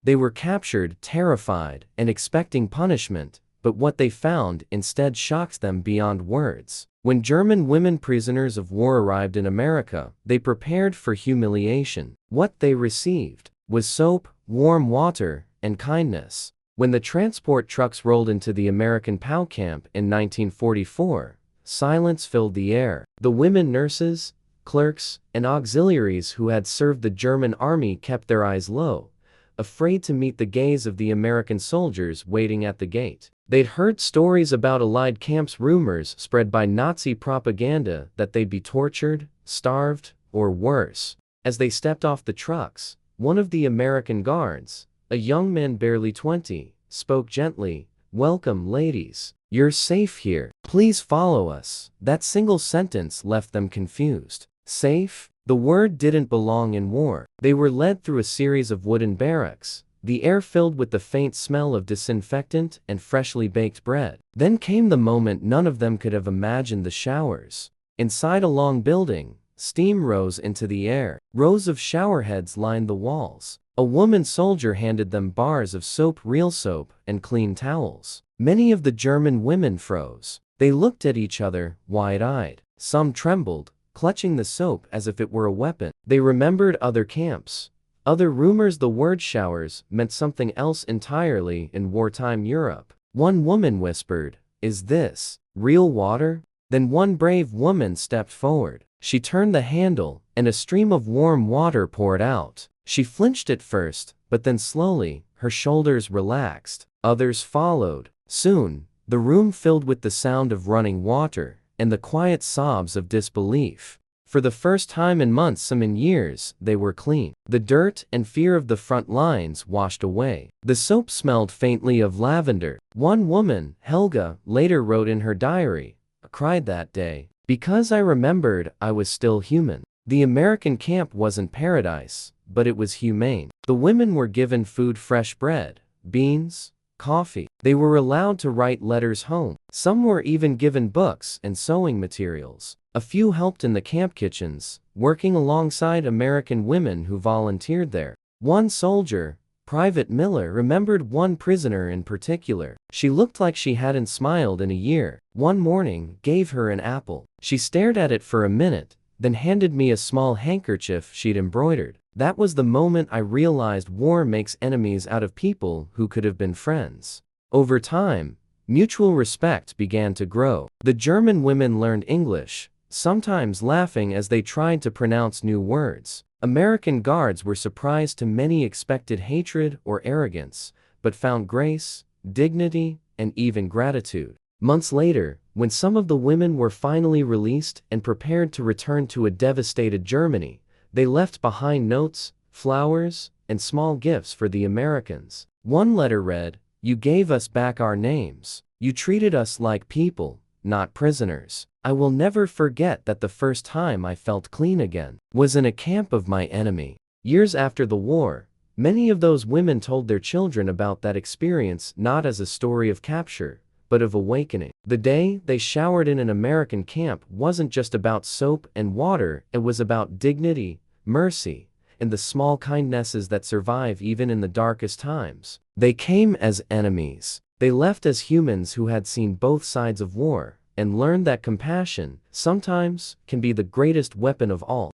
They were captured, terrified, and expecting punishment, but what they found instead shocked them beyond words. When German women prisoners of war arrived in America, they prepared for humiliation. What they received was soap, warm water, and kindness. When the transport trucks rolled into the American POW camp in 1944, silence filled the air. The women nurses, clerks, and auxiliaries who had served the German army kept their eyes low, afraid to meet the gaze of the American soldiers waiting at the gate. They'd heard stories about Allied camps, rumors spread by Nazi propaganda that they'd be tortured, starved, or worse. As they stepped off the trucks, one of the American guards, a young man barely 20, spoke gently, "Welcome, ladies. You're safe here. Please follow us." That single sentence left them confused. Safe? The word didn't belong in war. They were led through a series of wooden barracks, the air filled with the faint smell of disinfectant and freshly baked bread. Then came the moment none of them could have imagined: the showers. Inside a long building, steam rose into the air. Rows of shower heads lined the walls. A woman soldier handed them bars of soap, real soap, and clean towels. Many of the German women froze. They looked at each other, wide-eyed. Some trembled, clutching the soap as if it were a weapon. They remembered other camps, other rumors. The word showers meant something else entirely in wartime Europe. One woman whispered, "Is this real water?" Then one brave woman stepped forward. She turned the handle, and a stream of warm water poured out. She flinched at first, but then slowly, her shoulders relaxed. Others followed. Soon, the room filled with the sound of running water and the quiet sobs of disbelief. For the first time in months, some in years, they were clean. The dirt and fear of the front lines washed away. The soap smelled faintly of lavender. One woman, Helga, later wrote in her diary, "I cried that day because I remembered I was still human." The American camp wasn't paradise, but it was humane. The women were given food: fresh bread, beans, coffee. They were allowed to write letters home. Some were even given books and sewing materials. A few helped in the camp kitchens, working alongside American women who volunteered there. One soldier, Private Miller, remembered one prisoner in particular. She looked like she hadn't smiled in a year. One morning, gave her an apple. She stared at it for a minute, then handed me a small handkerchief she'd embroidered. That was the moment I realized war makes enemies out of people who could have been friends. Over time, mutual respect began to grow. The German women learned English, sometimes laughing as they tried to pronounce new words. American guards were surprised to many expected hatred or arrogance, but found grace, dignity, and even gratitude. Months later, when some of the women were finally released and prepared to return to a devastated Germany, they left behind notes, flowers, and small gifts for the Americans. One letter read, "You gave us back our names. You treated us like people, not prisoners. I will never forget that the first time I felt clean again was in a camp of my enemy." Years after the war, many of those women told their children about that experience, not as a story of capture, but of awakening. The day they showered in an American camp wasn't just about soap and water. It was about dignity, mercy, and the small kindnesses that survive even in the darkest times. They came as enemies. They left as humans who had seen both sides of war and learned that compassion, sometimes, can be the greatest weapon of all.